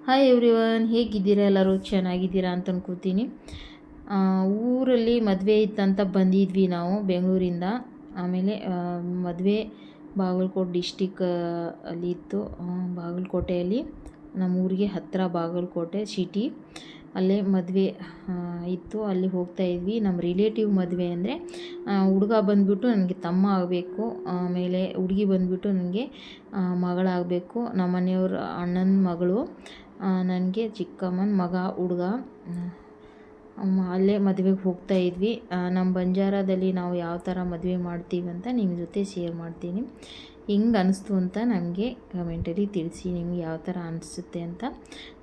Hi everyone, ಹೇಗಿದ್ದೀರಾ? ಎಲ್ಲರೂ ಚೆನ್ನಾಗಿದ್ದೀರಾ ಅಂತ ಅನ್ಕೋತೀನಿ. ಊರಲ್ಲಿ ಮದುವೆ ಇತ್ತಂತ ಬಂದಿದ್ವಿ ನಾವು ಬೆಂಗಳೂರಿಂದ. ಆಮೇಲೆ ಮದುವೆ ಬಾಗಲಕೋಟೆ ಡಿಸ್ಟಿಕ್ ಅಲ್ಲಿ ಇತ್ತು. ಬಾಗಲಕೋಟೆಯಲ್ಲಿ ನಮ್ಮೂರಿಗೆ ಹತ್ತಿರ ಬಾಗಲಕೋಟೆ ಸಿಟಿ, ಅಲ್ಲೇ ಮದುವೆ ಇತ್ತು. ಅಲ್ಲಿ ಹೋಗ್ತಾ ಇದ್ವಿ. ನಮ್ಮ ರಿಲೇಟಿವ್ ಮದುವೆ ಅಂದರೆ ಹುಡುಗ ಬಂದುಬಿಟ್ಟು ನನಗೆ ತಮ್ಮ ಆಗಬೇಕು, ಆಮೇಲೆ ಹುಡುಗಿ ಬಂದುಬಿಟ್ಟು ನನಗೆ ಮಗಳಾಗಬೇಕು. ನಮ್ಮ ಮನೆಯವ್ರ ಅಣ್ಣನ ಮಗಳು, ನನಗೆ ಚಿಕ್ಕಮ್ಮನ ಮಗ ಹುಡುಗ. ಅಲ್ಲೇ ಮದುವೆಗೆ ಹೋಗ್ತಾ ಇದ್ವಿ. ನಮ್ಮ ಬಂಜಾರದಲ್ಲಿ ನಾವು ಯಾವ ಥರ ಮದುವೆ ಮಾಡ್ತೀವಿ ಅಂತ ನಿಮ್ಮ ಜೊತೆ ಶೇರ್ ಮಾಡ್ತೀನಿ. ಹೆಂಗೆ ಅನಿಸ್ತು ಅಂತ ನನಗೆ ಕಮೆಂಟಲ್ಲಿ ತಿಳಿಸಿ, ನಿಮ್ಗೆ ಯಾವ ಥರ ಅನಿಸುತ್ತೆ ಅಂತ.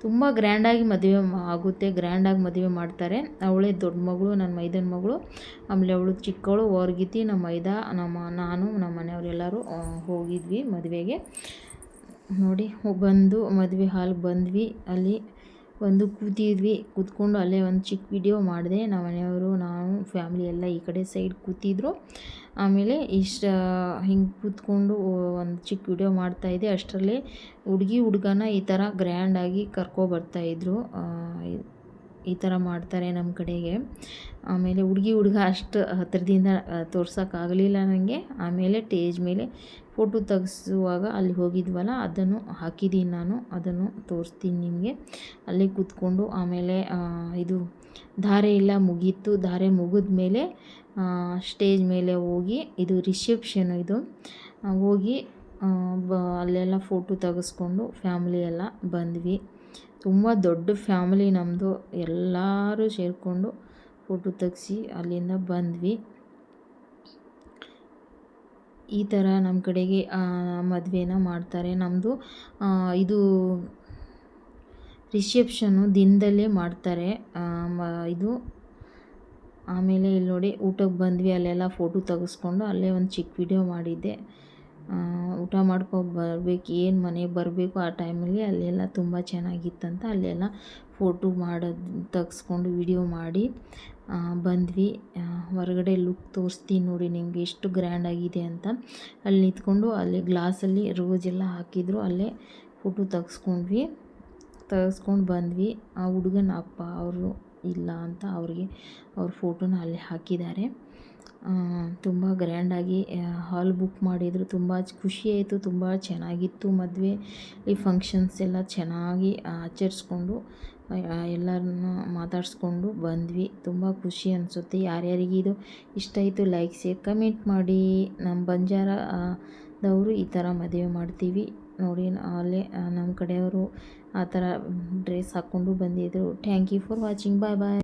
ತುಂಬ ಗ್ರ್ಯಾಂಡಾಗಿ ಮದುವೆ ಆಗುತ್ತೆ, ಗ್ರ್ಯಾಂಡಾಗಿ ಮದುವೆ ಮಾಡ್ತಾರೆ. ಅವಳೇ ದೊಡ್ಡ ಮಗಳು, ನನ್ನ ಮೈದನ ಮಗಳು. ಆಮೇಲೆ ಅವಳು ಚಿಕ್ಕವಳು ಹೊರ್ಗಿತಿ. ನಮ್ಮ ನಾನು ನಮ್ಮ ಮನೆಯವರೆಲ್ಲರೂ ಹೋಗಿದ್ವಿ ಮದುವೆಗೆ. ನೋಡಿ, ಬಂದು ಮದುವೆ ಹಾಲ್ಗೆ ಬಂದ್ವಿ. ಅಲ್ಲಿ ಬಂದು ಕೂತಿದ್ವಿ. ಕೂತ್ಕೊಂಡು ಅಲ್ಲೇ ಒಂದು ಚಿಕ್ಕ ವಿಡಿಯೋ ಮಾಡಿದೆ. ನಮ್ಮ ಮನೆಯವರು, ನಾವು, ಫ್ಯಾಮ್ಲಿ ಎಲ್ಲ ಈ ಕಡೆ ಸೈಡ್ ಕೂತಿದ್ರು. ಆಮೇಲೆ ಹಿಂಗೆ ಕೂತ್ಕೊಂಡು ಒಂದು ಚಿಕ್ಕ ವಿಡಿಯೋ ಮಾಡ್ತಾಯಿದ್ದೆ. ಅಷ್ಟರಲ್ಲೇ ಹುಡುಗನ ಈ ಥರ ಗ್ರ್ಯಾಂಡಾಗಿ ಕರ್ಕೊಬರ್ತಾಯಿದ್ರು. ಈ ಥರ ಮಾಡ್ತಾರೆ ನಮ್ಮ ಕಡೆಗೆ. ಆಮೇಲೆ ಹುಡುಗ ಅಷ್ಟು ಹತ್ತಿರದಿಂದ ತೋರ್ಸೋಕ್ಕಾಗಲಿಲ್ಲ ನನಗೆ. ಆಮೇಲೆ ಸ್ಟೇಜ್ ಮೇಲೆ ಫೋಟೋ ತೆಗೆಸುವಾಗ ಅಲ್ಲಿ ಹೋಗಿದ್ವಲ್ಲ, ಅದನ್ನು ಹಾಕಿದ್ದೀನಿ ನಾನು, ಅದನ್ನು ತೋರಿಸ್ತೀನಿ ನಿಮಗೆ. ಅಲ್ಲೇ ಕೂತ್ಕೊಂಡು ಆಮೇಲೆ ಇದು ಧಾರೆ ಎಲ್ಲ ಮುಗೀತು. ಧಾರೆ ಮುಗಿದ ಮೇಲೆ ಸ್ಟೇಜ್ ಮೇಲೆ ಹೋಗಿ, ಇದು ರಿಸೆಪ್ಷನ್, ಇದು ಹೋಗಿ ಅಲ್ಲೆಲ್ಲ ಫೋಟೋ ತೆಗೆಸ್ಕೊಂಡು ಫ್ಯಾಮ್ಲಿ ಎಲ್ಲ ಬಂದ್ವಿ. ತುಂಬ ದೊಡ್ಡ ಫ್ಯಾಮಿಲಿ ನಮ್ಮದು. ಎಲ್ಲರೂ ಸೇರಿಕೊಂಡು ಫೋಟೋ ತೆಗ್ಸಿ ಅಲ್ಲಿಂದ ಬಂದ್ವಿ. ಈ ಥರ ನಮ್ಮ ಕಡೆಗೆ ಮದುವೆನ ಮಾಡ್ತಾರೆ. ನಮ್ಮದು ಇದು ರಿಸೆಪ್ಷನ್ನು ದಿನದಲ್ಲೇ ಮಾಡ್ತಾರೆ. ಇದು ಆಮೇಲೆ ಇಲ್ಲಿ ನೋಡಿ, ಊಟಕ್ಕೆ ಬಂದ್ವಿ. ಅಲ್ಲೆಲ್ಲ ಫೋಟೋ ತೆಗೆಸ್ಕೊಂಡು ಅಲ್ಲೇ ಒಂದು ಚಿಕ್ಕ ವಿಡಿಯೋ ಮಾಡಿದ್ದೆ. ಊಟ ಮಾಡ್ಕೊಂಡು ಬರಬೇಕು, ಏನು ಮನೆಗೆ ಬರಬೇಕು ಆ ಟೈಮಲ್ಲಿ ಅಲ್ಲೆಲ್ಲ ತುಂಬ ಚೆನ್ನಾಗಿತ್ತಂತ ಅಲ್ಲೆಲ್ಲ ಫೋಟೋ ತೆಗೆಸ್ಕೊಂಡು ವಿಡಿಯೋ ಮಾಡಿ ಬಂದ್ವಿ. ಹೊರಗಡೆ ಲುಕ್ ತೋರಿಸ್ತೀನಿ ನೋಡಿ ನಿಮಗೆ, ಎಷ್ಟು ಗ್ರ್ಯಾಂಡಾಗಿದೆ ಅಂತ. ಅಲ್ಲಿ ನಿಂತ್ಕೊಂಡು ಅಲ್ಲಿ ಗ್ಲಾಸಲ್ಲಿ ರೋಜೆಲ್ಲ ಹಾಕಿದ್ರು, ಅಲ್ಲೇ ಫೋಟೋ ತೆಗೆಸ್ಕೊಂಡು ಬಂದ್ವಿ. ಆ ಹುಡುಗನ ಅಪ್ಪ ಅವರು ಇಲ್ಲ ಅಂತ ಅವ್ರ ಫೋಟೋನ ಅಲ್ಲಿ ಹಾಕಿದ್ದಾರೆ. ತುಂಬ ಗ್ರ್ಯಾಂಡಾಗಿ ಹಾಲ್ ಬುಕ್ ಮಾಡಿದರು. ತುಂಬ ಖುಷಿಯಾಯಿತು, ತುಂಬ ಚೆನ್ನಾಗಿತ್ತು ಮದುವೆ. ಈ ಫಂಕ್ಷನ್ಸ್ ಎಲ್ಲ ಚೆನ್ನಾಗಿ ಆಚರಿಸ್ಕೊಂಡು ಎಲ್ಲರನ್ನ ಮಾತಾಡಿಸ್ಕೊಂಡು ಬಂದ್ವಿ. ತುಂಬ ಖುಷಿ ಅನಿಸುತ್ತೆ. ಯಾರ್ಯಾರಿಗೆ ಇದು ಇಷ್ಟ ಆಯಿತು ಲೈಕ್, ಶೇರ್, ಕಮೆಂಟ್ ಮಾಡಿ. ನಮ್ಮ ಬಂಜಾರದವರು ಈ ಥರ ಮದುವೆ ಮಾಡ್ತೀವಿ ನೋಡಿ. ಅಲ್ಲೇ ನಮ್ಮ ಕಡೆಯವರು ಆ ಥರ ಡ್ರೆಸ್ ಹಾಕ್ಕೊಂಡು ಬಂದಿದ್ದರು. Thank you for watching. Bye bye.